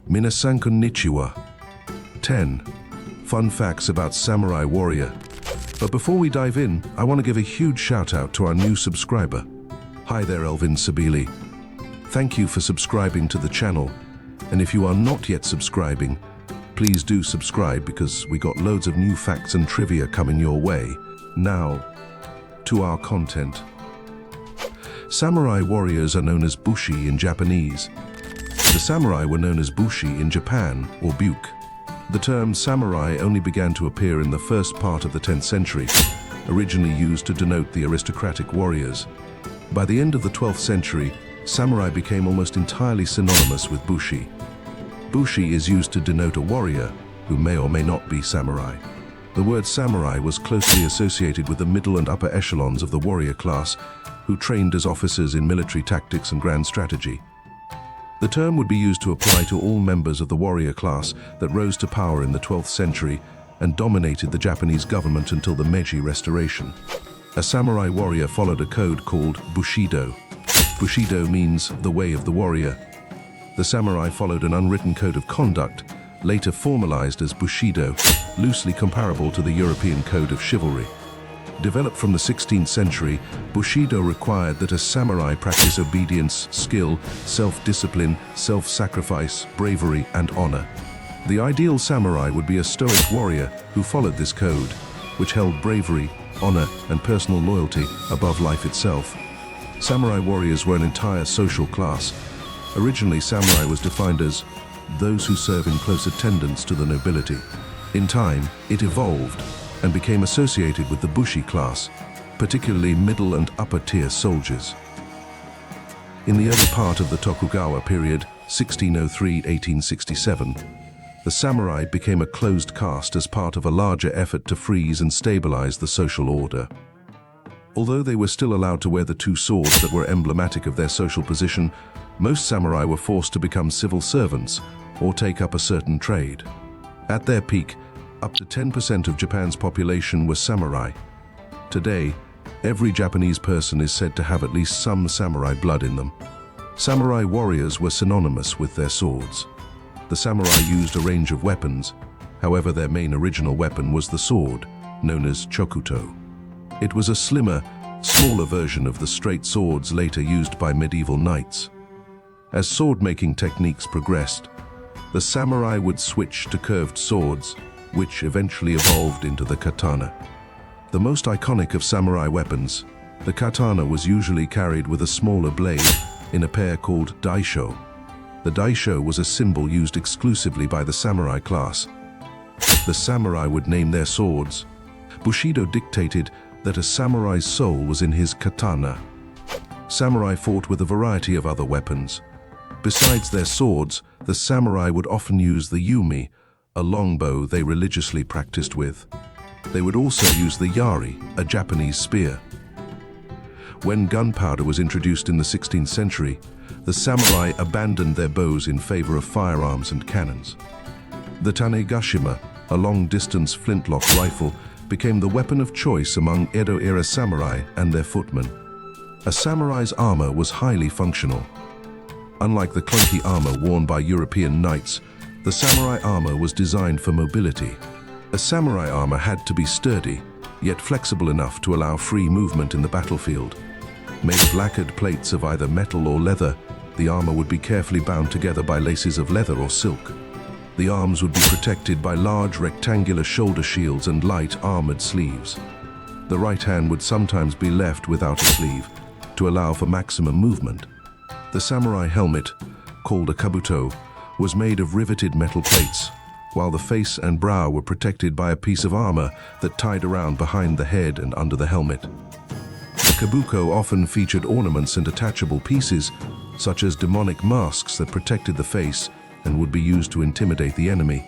Minasan konnichiwa. 10. Fun facts about samurai warrior. But before we dive in, I want to give a huge shout out to our new subscriber. Hi there, Elvin Sabili. Thank you for subscribing to the channel. And if you are not yet subscribing, please do subscribe because we got loads of new facts and trivia coming your way. Now, to our content. Samurai warriors are known as bushi in Japanese. The samurai were known as bushi in Japan, or buke. The term samurai only began to appear in the first part of the 10th century, originally used to denote the aristocratic warriors. By the end of the 12th century, samurai became almost entirely synonymous with bushi. Bushi is used to denote a warrior who may or may not be samurai. The word samurai was closely associated with the middle and upper echelons of the warrior class, who trained as officers in military tactics and grand strategy. The term would be used to apply to all members of the warrior class that rose to power in the 12th century and dominated the Japanese government until the Meiji Restoration. A samurai warrior followed a code called Bushido. Bushido means the way of the warrior. The samurai followed an unwritten code of conduct, later formalized as Bushido, loosely comparable to the European code of chivalry. Developed from the 16th century, Bushido required that a samurai practice obedience, skill, self-discipline, self-sacrifice, bravery, and honor. The ideal samurai would be a stoic warrior who followed this code, which held bravery, honor, and personal loyalty above life itself. Samurai warriors were an entire social class. Originally, samurai was defined as those who serve in close attendance to the nobility. In time, it evolved and became associated with the bushi class, particularly middle and upper tier soldiers. In the early part of the Tokugawa period, 1603–1867, the samurai became a closed caste as part of a larger effort to freeze and stabilize the social order. Although they were still allowed to wear the two swords that were emblematic of their social position, most samurai were forced to become civil servants or take up a certain trade. At their peak, up to 10% of Japan's population were samurai. Today, every Japanese person is said to have at least some samurai blood in them. Samurai warriors were synonymous with their swords. The samurai used a range of weapons. However, their main original weapon was the sword, known as chokuto. It was a slimmer, smaller version of the straight swords later used by medieval knights. As sword-making techniques progressed, the samurai would switch to curved swords, which eventually evolved into the katana. The most iconic of samurai weapons, the katana was usually carried with a smaller blade in a pair called daisho. The daisho was a symbol used exclusively by the samurai class. The samurai would name their swords. Bushido dictated that a samurai's soul was in his katana. Samurai fought with a variety of other weapons. Besides their swords, the samurai would often use the yumi, a longbow they religiously practiced with. They would also use the yari, a Japanese spear. When gunpowder was introduced in the 16th century, the samurai abandoned their bows in favor of firearms and cannons. The tanegashima, a long-distance flintlock rifle, became the weapon of choice among Edo-era samurai and their footmen. A samurai's armor was highly functional. Unlike the clunky armor worn by European knights, the samurai armor was designed for mobility. A samurai armor had to be sturdy, yet flexible enough to allow free movement in the battlefield. Made of lacquered plates of either metal or leather, the armor would be carefully bound together by laces of leather or silk. The arms would be protected by large rectangular shoulder shields and light armored sleeves. The right hand would sometimes be left without a sleeve, to allow for maximum movement. The samurai helmet, called a kabuto, was made of riveted metal plates, while the face and brow were protected by a piece of armor that tied around behind the head and under the helmet. The kabuko often featured ornaments and attachable pieces, such as demonic masks that protected the face and would be used to intimidate the enemy.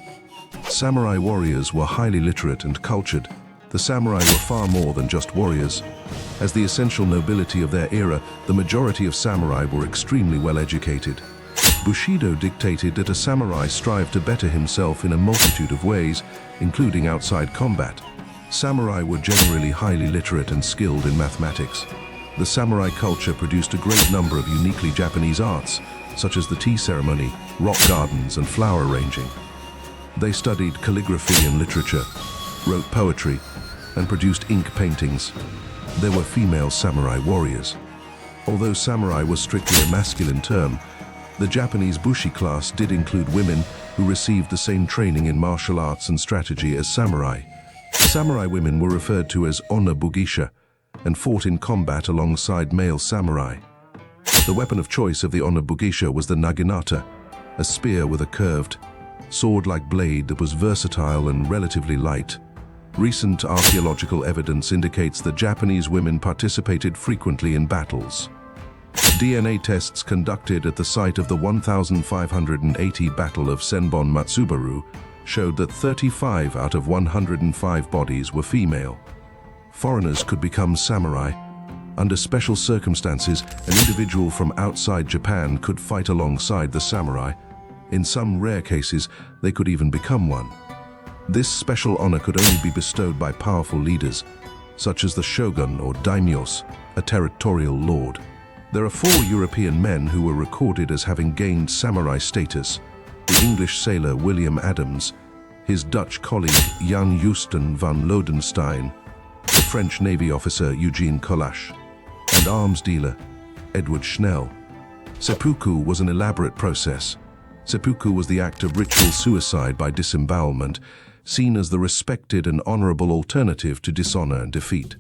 Samurai warriors were highly literate and cultured. The samurai were far more than just warriors. As the essential nobility of their era, the majority of samurai were extremely well educated. Bushido dictated that a samurai strive to better himself in a multitude of ways, including outside combat. Samurai were generally highly literate and skilled in mathematics. The samurai culture produced a great number of uniquely Japanese arts, such as the tea ceremony, rock gardens, and flower arranging. They studied calligraphy and literature, wrote poetry, and produced ink paintings. There were female samurai warriors. Although samurai was strictly a masculine term, the Japanese bushi class did include women who received the same training in martial arts and strategy as samurai. Samurai women were referred to as onna bugisha and fought in combat alongside male samurai. The weapon of choice of the onna bugisha was the naginata, a spear with a curved, sword-like blade that was versatile and relatively light. Recent archaeological evidence indicates that Japanese women participated frequently in battles. DNA tests conducted at the site of the 1580 Battle of Senbon Matsubaru showed that 35 out of 105 bodies were female. Foreigners could become samurai. Under special circumstances, an individual from outside Japan could fight alongside the samurai. In some rare cases, they could even become one. This special honor could only be bestowed by powerful leaders, such as the shogun or daimyos, a territorial lord. There are 4 European men who were recorded as having gained samurai status: the English sailor William Adams, his Dutch colleague Jan Justin van Lodenstein, the French Navy officer Eugene Collache, and arms dealer Edward Schnell. Seppuku was an elaborate process. Seppuku was the act of ritual suicide by disembowelment, seen as the respected and honorable alternative to dishonor and defeat.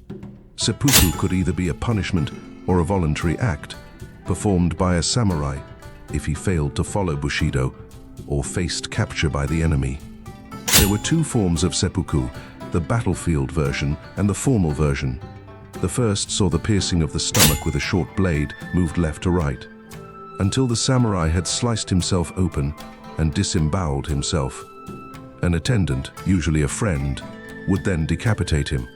Seppuku could either be a punishment or a voluntary act, performed by a samurai if he failed to follow Bushido or faced capture by the enemy. There were 2 forms of seppuku, the battlefield version and the formal version. The first saw the piercing of the stomach with a short blade moved left to right, until the samurai had sliced himself open and disemboweled himself. An attendant, usually a friend, would then decapitate him.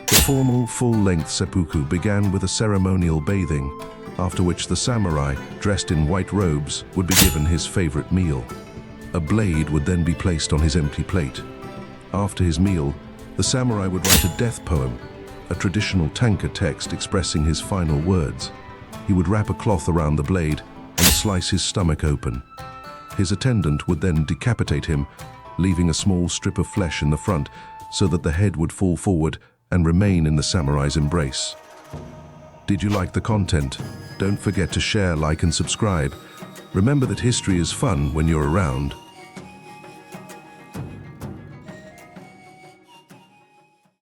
The formal, full-length seppuku began with a ceremonial bathing, after which the samurai, dressed in white robes, would be given his favorite meal. A blade would then be placed on his empty plate. After his meal, the samurai would write a death poem, a traditional tanka text expressing his final words. He would wrap a cloth around the blade and slice his stomach open. His attendant would then decapitate him, leaving a small strip of flesh in the front so that the head would fall forward and remain in the samurai's embrace. Did you like the content? Don't forget to share, like, and subscribe. Remember that history is fun when you're around.